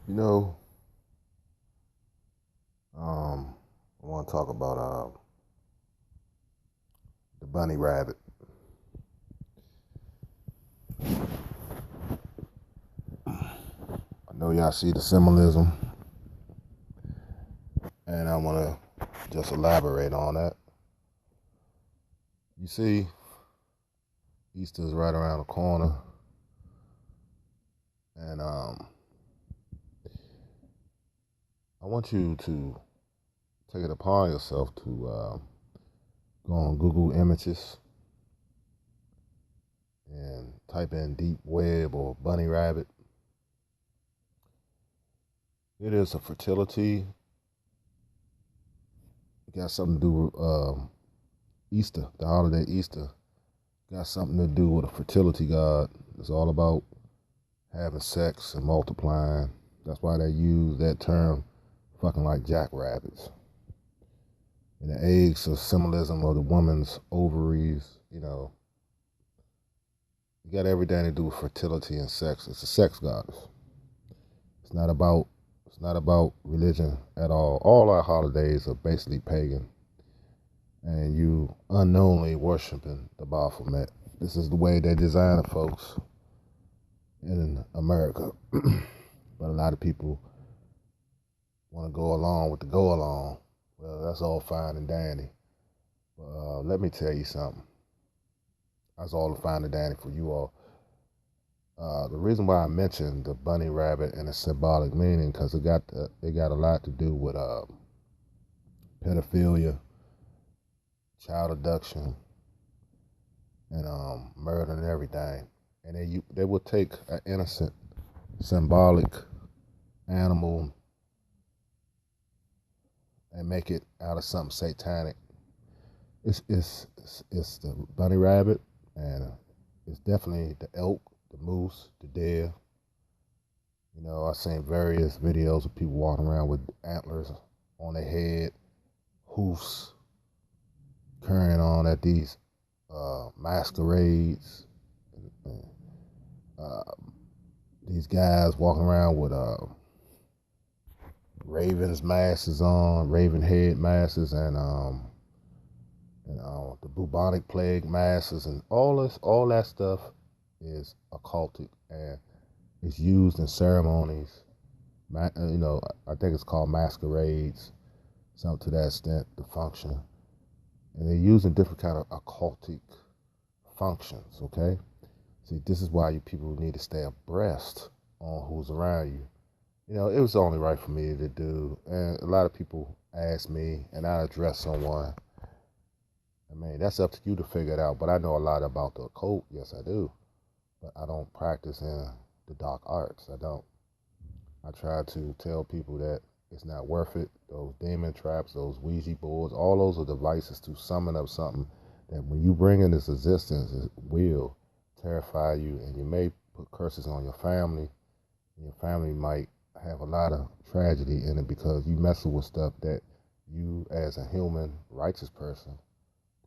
You know, I want to talk about the bunny rabbit. I know y'all see the symbolism, and I want to just elaborate on that. You see, Easter's right around the corner, and I want you to take it upon yourself to go on Google Images and type in deep web or bunny rabbit. It is a fertility. It got something to do with Easter, the holiday Easter. Got something to do with a fertility god. It's all about having sex and multiplying. That's why they use that term, fucking like jackrabbits. And the eggs are symbolism of the woman's ovaries. You got everything to do with fertility and sex. It's a sex goddess. It's not about it's not about religion at all. All our holidays are basically pagan, and you unknowingly worshiping the Baphomet. This is the way they design it, folks, in America. But a lot of people want to go along with the go along. Well, that's all fine and dandy. But let me tell you something. That's all fine and dandy for you all. The reason why I mentioned the bunny rabbit and its symbolic meaning, because it got a lot to do with pedophilia, child abduction, and murder and everything. And they will take an innocent, symbolic animal and make it out of something satanic. It's the bunny rabbit, and it's definitely the elk, the moose, the deer. I've seen various videos of people walking around with antlers on their head, hoofs, carrying on at these masquerades. Uh, these guys walking around with ravens masks on, raven head masks, and the bubonic plague masses, and all that stuff is occultic, and it's used in ceremonies. I think it's called masquerades, something to that extent, the function. And they're using different kind of occultic functions, okay? See, this is why you people need to stay abreast on who's around you. It was only right for me to do, and a lot of people ask me, and I address someone. I mean, that's up to you to figure it out. But I know a lot about the occult. Yes, I do. But I don't practice in the dark arts. I don't. I try to tell people that it's not worth it. Those demon traps, those Ouija boards, all those are devices to summon up something that when you bring in this existence, it will terrify you, and you may put curses on your family. And your family might have a lot of tragedy in it because you messing with stuff that you, as a human, righteous person,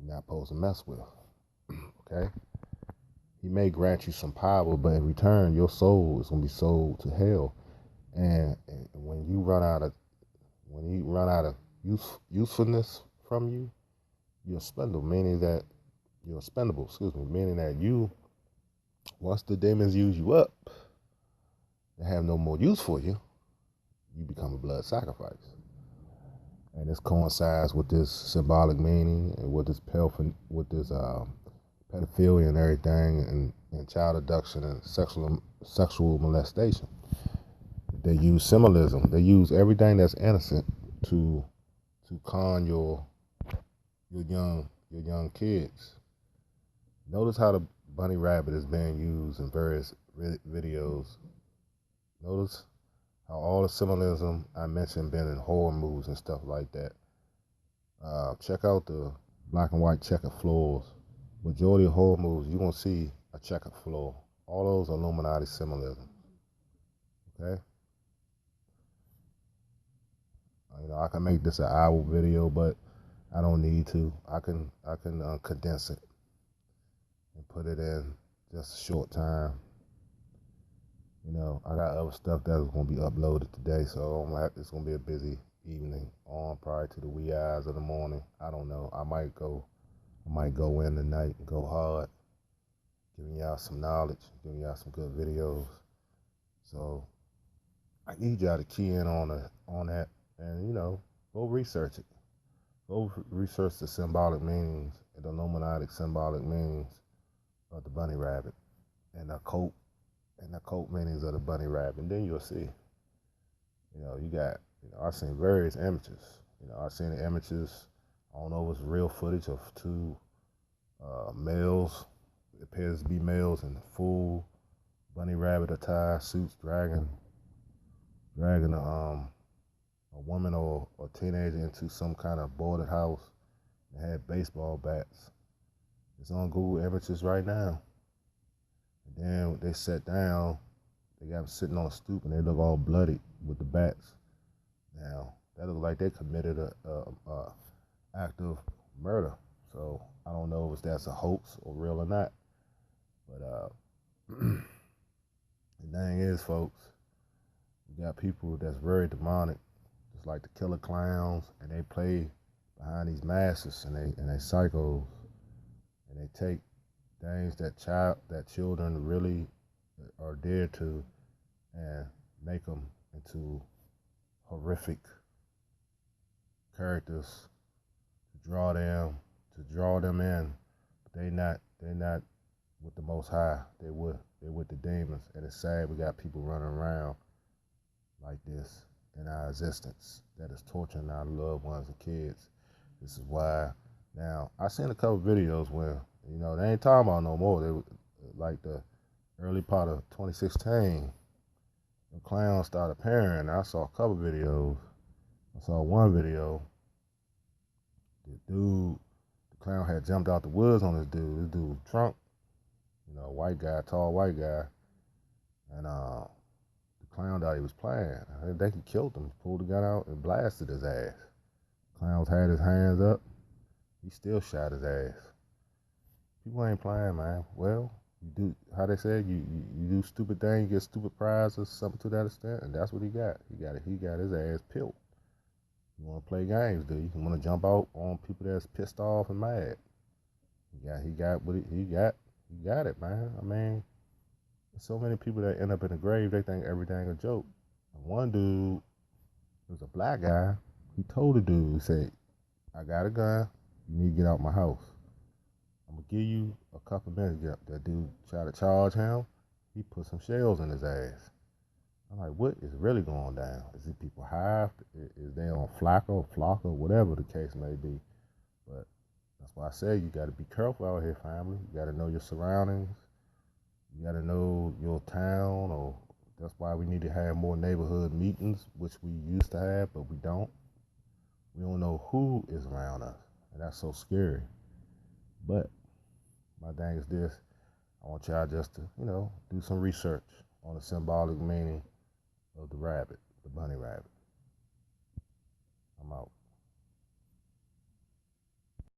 you're not supposed to mess with. Okay? He may grant you some power, but in return, your soul is gonna be sold to hell. And when you run out of usefulness from you, you're expendable. Meaning that you, once the demons use you up, they have no more use for you. You become a blood sacrifice. And this coincides with this symbolic meaning and with this pedophilia and everything, and child abduction and sexual molestation. They use symbolism. They use everything that's innocent to con your young kids. Notice how the bunny rabbit is being used in various videos. Notice how all the symbolism I mentioned been in horror movies and stuff like that. Check out the black and white checkered floors. Majority of horror movies, you're gonna see a checkered floor. All those Illuminati symbolism. Okay. I can make this an hour video, but I don't need to. I can condense it and put it in just a short time. I got other stuff that's gonna be uploaded today, so it's gonna be a busy evening on probably to the wee hours of the morning. I don't know. I might go in tonight and go hard, giving y'all some knowledge, giving y'all some good videos. So I need y'all to key in on that, and go research it. Go research the symbolic meanings and the Illuminati symbolic meanings of the bunny rabbit and the cult meanings of the bunny rabbit, and then you'll see. You got, I've seen various images. I've seen the images. I don't know if it's real footage of two males. It appears to be males in full bunny rabbit attire, suits, dragging a woman or a teenager into some kind of boarded house. They had baseball bats. It's on Google Images right now. And then they sat down. They got them sitting on a stoop, and they look all bloody with the bats. Now that looks like they committed a act of murder. So I don't know if that's a hoax or real or not. But the thing is, folks, you got people that's very demonic, just like the killer clowns, and they play behind these masks, and they psychos, and they take things that children really are dear to, and make them into horrific characters to draw them in. But they're not with the Most High. They're with the demons, and it's sad we got people running around like this in our existence that is torturing our loved ones and kids. This is why. Now I seen a couple videos where they ain't talking about no more. They like the early part of 2016. The clowns started appearing. I saw a couple videos. I saw one video. The clown had jumped out the woods on this dude. This dude was drunk. White guy, tall white guy, and the clown thought he was playing. I think he killed him. Pulled the gun out and blasted his ass. Clowns had his hands up. He still shot his ass. People ain't playing, man. Well, you do how they said you do stupid things, you get stupid prize or something to that extent, and that's what he got. He got his ass peeled. You want to play games, do you? You want to jump out on people that's pissed off and mad. He got what he got. He got it, man. I mean, there's so many people that end up in the grave, they think everything a joke. And one dude, it was a black guy. He told the dude, he said, "I got a gun. You need to get out my house. I'm gonna give you a couple minutes to get up." That dude tried to charge him. He put some shells in his ass. I'm like, what is really going down? Is it people high? Is they on flocker, whatever the case may be? But that's why I say you got to be careful out here, family. You got to know your surroundings. You got to know your town. Or that's why we need to have more neighborhood meetings, which we used to have, but we don't. We don't know who is around us, and that's so scary. But my thing is this: I want y'all just to, do some research on the symbolic meaning of the rabbit, the bunny rabbit.